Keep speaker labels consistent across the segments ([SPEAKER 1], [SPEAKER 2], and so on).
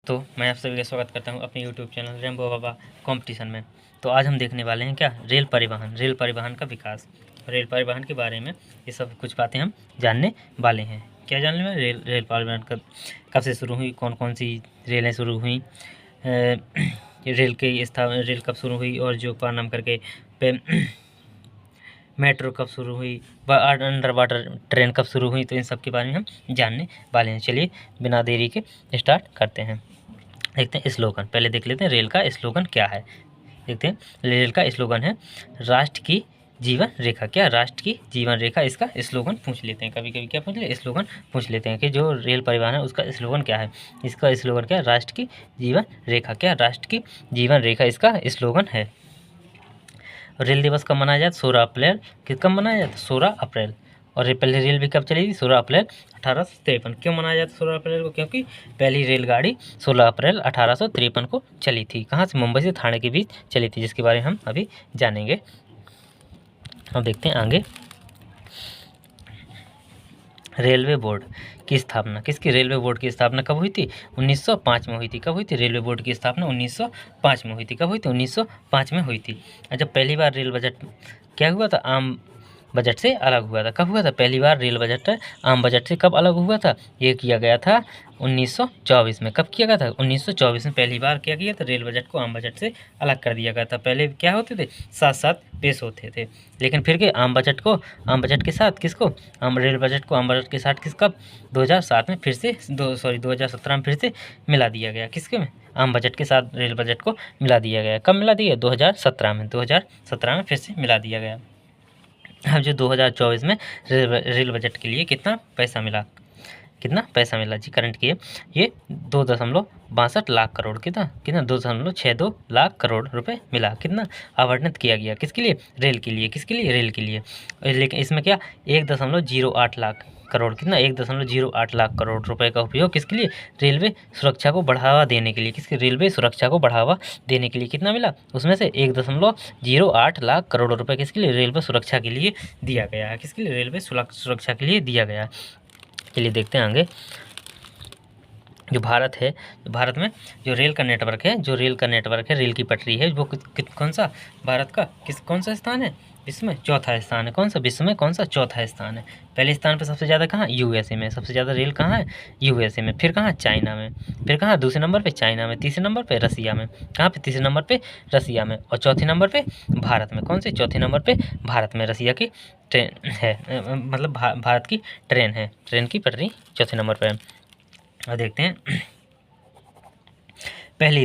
[SPEAKER 1] तो मैं आप सभी का स्वागत करता हूं अपने YouTube चैनल रेम्बो बाबा कंपटीशन में। तो आज हम देखने वाले हैं क्या, रेल परिवहन का विकास, रेल परिवहन के बारे में ये सब कुछ बातें हम जानने वाले हैं। क्या जानने वाले, रेल परिवहन कब से शुरू हुई, कौन कौन सी रेलें शुरू हुई, रेल कब शुरू हुई, और जो का नाम करके मेट्रो कब शुरू हुई, अंडर वाटर ट्रेन कब शुरू हुई। तो इन सब के बारे में हम जानने वाले हैं। चलिए बिना देरी के स्टार्ट करते हैं। देखते हैं स्लोगन, पहले देख लेते हैं रेल का स्लोगन क्या है। देखते हैं रेल का स्लोगन है राष्ट्र की जीवन रेखा। क्या राष्ट्र की जीवन रेखा, इसका स्लोगन पूछ लेते हैं। कभी कभी क्या पूछ लेते, स्लोगन पूछ लेते हैं कि जो रेल परिवहन है उसका स्लोगन क्या है। इसका स्लोगन क्या है, राष्ट्र की जीवन रेखा। क्या राष्ट्र की जीवन रेखा इसका स्लोगन है। रेल दिवस कब मनाया जाता है, 16 अप्रैल। कब मनाया जाता है, 16 अप्रैल। और पहले रेल भी कब चली थी, 16 अप्रैल 1853। क्यों मनाया जाता है 16 अप्रैल को, क्योंकि पहली रेलगाड़ी 16 अप्रैल 1853 को चली थी। कहाँ से, मुंबई से थाने के बीच चली थी, जिसके बारे में हम अभी जानेंगे। अब देखते हैं आगे। रेलवे बोर्ड की स्थापना, किसकी, रेलवे बोर्ड की स्थापना कब हुई थी, 1905 में हुई थी। कब हुई थी, रेलवे बोर्ड की स्थापना 1905 में हुई थी। कब हुई थी, 1905 में हुई थी। जब पहली बार रेल बजट क्या हुआ था, आम बजट से अलग हुआ था। कब हुआ था, पहली बार रेल बजट आम बजट से कब अलग हुआ था, ये किया गया था 1924 में। कब किया गया था, 1924 में पहली बार क्या किया था, रेल बजट को आम बजट से अलग कर दिया गया था। पहले क्या होते थे, साथ साथ पेश होते थे, लेकिन फिर के आम बजट के साथ किसको, रेल बजट को आम बजट के साथ कब 2007 में फिर से 2017 में फिर से मिला दिया गया। किसके में, आम बजट के साथ रेल बजट को मिला दिया गया। कब मिला दिया, 2017 में फिर से मिला दिया गया। अब जो 2024 में रेल बजट के लिए कितना पैसा मिला जी, करंट की ये 2.62 लाख करोड़, कितना 2.62 लाख करोड़ रुपए मिला। कितना आवंटित किया गया, किसके लिए, रेल के लिए। किसके लिए, रेल के लिए। लेकिन इसमें क्या 1.08 लाख करोड़, कितना 1.08 लाख करोड़ रुपए का उपयोग किसके लिए, रेलवे सुरक्षा को बढ़ावा देने के लिए। किसके, रेलवे सुरक्षा को बढ़ावा देने के लिए कितना मिला, उसमें से 1.08 लाख करोड़ रुपए किसके लिए, रेलवे सुरक्षा के लिए दिया गया है। किसके लिए, रेलवे सुरक्षा के लिए दिया गया। चलिए देखते हैं आगे। जो भारत है, भारत में जो रेल का नेटवर्क है, रेल की पटरी है, वो कौन सा, भारत का कौन सा स्थान है, विश्व में चौथा स्थान है। कौन सा, विश्व में कौन सा, चौथा स्थान है। पहले स्थान पर सबसे ज़्यादा कहाँ, यूएसए में। सबसे ज़्यादा रेल कहाँ है, यूएसए में। फिर कहाँ, चाइना में। फिर कहाँ, दूसरे नंबर पे चाइना में। तीसरे नंबर पे रसिया में। कहाँ पे, तीसरे नंबर पे रसिया में। और चौथे नंबर पे भारत में। कौन से, चौथे नंबर पे भारत में रसिया की ट्रेन है, मतलब भारत की ट्रेन है, ट्रेन की पटरी चौथे नंबर पर है। और देखते हैं पहली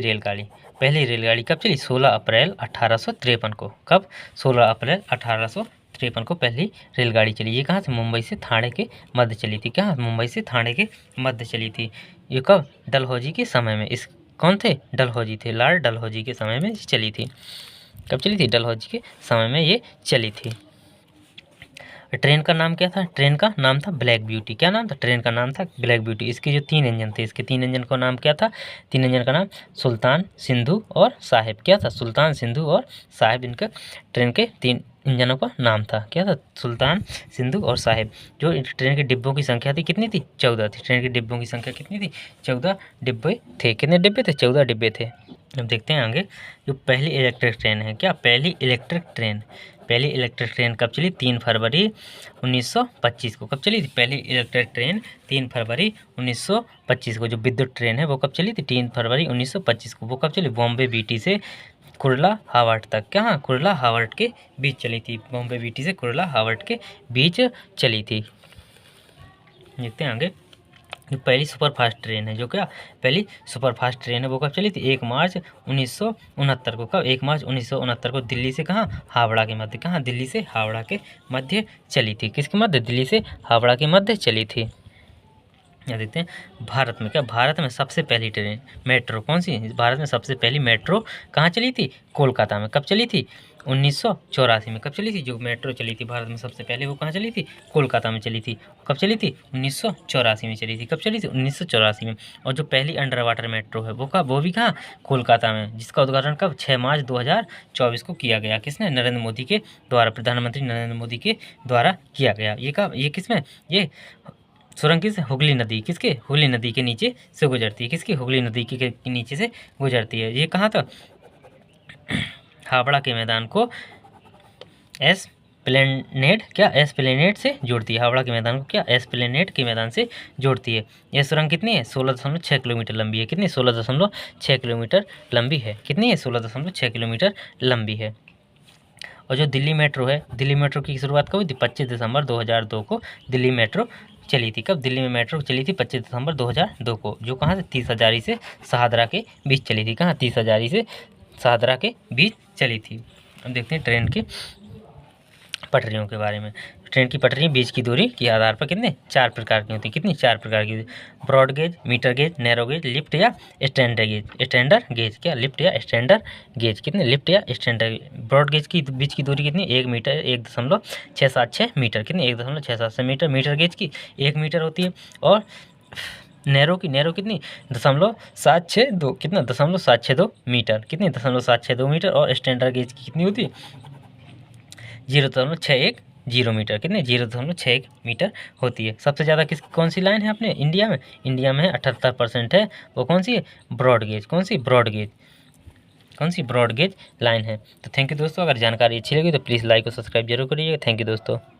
[SPEAKER 1] रेलगाड़ी कब चली, 16 अप्रैल 1853 को। कब, 16 अप्रैल 1853 को पहली रेलगाड़ी चली। ये कहाँ से, मुंबई से थाने के मध्य चली थी। कहाँ, मुंबई से थाने के मध्य चली थी। ये कब, डलहौजी के समय में। इस कौन थे, डलहौजी थे, लॉर्ड डलहौजी के समय में चली थी। कब चली थी, डलहौजी के समय में ये चली थी। ट्रेन का नाम क्या था, ट्रेन का नाम था ब्लैक ब्यूटी। क्या नाम था, ट्रेन का नाम था ब्लैक ब्यूटी। इसके जो 3 इंजन थे, इसके 3 इंजन का नाम क्या था, 3 इंजन का नाम सुल्तान, सिंधु और साहिब। क्या था, सुल्तान, सिंधु और साहिब, इनका ट्रेन के 3 इंजनों का नाम था। क्या था, सुल्तान, सिंधु और साहिब। जो ट्रेन के डिब्बों की संख्या थी कितनी थी, 14 थी। ट्रेन के डिब्बों की संख्या कितनी थी, 14 डिब्बे थे। कितने डिब्बे थे, 14 डिब्बे थे। अब देखते हैं आगे। जो पहली इलेक्ट्रिक ट्रेन है, क्या, पहली इलेक्ट्रिक ट्रेन कब चली, 3 फरवरी 1925 को। कब चली थी पहली इलेक्ट्रिक ट्रेन, 3 फरवरी 1925 को। जो विद्युत ट्रेन है वो कब चली थी, 3 फरवरी 1925 को। वो कब चली, बॉम्बे बीटी से कुर्ला हावड़ तक। कहाँ, कुर्ला हावड़ के बीच चली थी। बॉम्बे बीटी से कुर्ला हावड़ के बीच चली थी। देखते हैं आगे। जो पहली सुपरफास्ट ट्रेन है, जो क्या, पहली सुपरफास्ट ट्रेन है, वो कब चली थी, 1 मार्च 1969 को। कब, 1 मार्च 1969 को दिल्ली से कहाँ, हावड़ा के मध्य। कहाँ, दिल्ली से हावड़ा के मध्य चली थी। किसके मध्य, दिल्ली से हावड़ा के मध्य चली थी। यहाँ देखते हैं भारत में। क्या, भारत में सबसे पहली ट्रेन मेट्रो कौन सी, भारत में सबसे पहली मेट्रो कहाँ चली थी, कोलकाता में। कब चली थी, 1984 में। कब चली थी, जो मेट्रो चली थी भारत में सबसे पहले, वो कहाँ चली थी, कोलकाता में चली थी। कब चली थी, 1984 में चली थी। कब चली थी, 1984 में। और जो पहली अंडर वाटर मेट्रो है वो कब, वो भी कहाँ, कोलकाता में, जिसका उद्घाटन कब, 6 मार्च 2024 को किया गया। किसने, नरेंद्र मोदी के द्वारा, प्रधानमंत्री नरेंद्र मोदी के द्वारा किया गया। ये कब, ये किसमें, ये सुरंग किस हुगली नदी, किसके हुगली नदी के नीचे से गुजरती है, किसकी हुगली नदी के नीचे से गुजरती है। ये कहाँ था, हावड़ा के मैदान को एस्प्लेनेड क्या एस्प्लेनेड से जोड़ती है, हावड़ा के मैदान को क्या एस्प्लेनेड के मैदान से जोड़ती है। यह सुरंग कितनी है, 16.6 किलोमीटर लंबी है, कितनी 16.6 किलोमीटर लंबी है, कितनी है 16.6 किलोमीटर लंबी है। और जो दिल्ली मेट्रो है, दिल्ली मेट्रो की शुरुआत कब हुई थी, 25 दिसंबर 2002 को दिल्ली मेट्रो चली थी। कब दिल्ली में मेट्रो चली थी, 25 दिसंबर 2002 को, जो कहाँ से 30 हजारी से शाहदरा के बीच चली थी, कहाँ 30 हजारी से शाहदरा के बीच चली थी। अब देखते हैं ट्रेन की पटरियों के बारे में। ट्रेन की पटरियाँ बीच की दूरी के आधार पर कितने 4 प्रकार की होती है, कितनी 4 प्रकार की, broad gauge, metre gauge, narrow gauge, लिफ्ट या स्टैंडर गेज, स्टैंडर गेज क्या लिफ्ट या स्टैंडर गेज, कितने लिफ्ट या स्टैंडर। ब्रॉड गेज की बीच की दूरी कितनी 1 मीटर 1.676 मीटर, कितनी 1.676 मीटर, मीटर गेज की 1 मीटर होती है। और नैरो कितनी 0.762 कितना 0.762 मीटर, कितनी 0.762 मीटर। और स्टैंडर्ड गेज की कितनी होती है 0.610 मीटर, कितने 0.61 मीटर होती है। सबसे ज़्यादा कौन सी लाइन है अपने इंडिया में, इंडिया में 78% है, वो कौन सी है ब्रॉड गेज, कौन सी ब्रॉड गेज लाइन है। तो थैंक यू दोस्तों, अगर जानकारी अच्छी लगी तो प्लीज़ लाइक और सब्सक्राइब जरूर करिएगा। थैंक यू दोस्तों।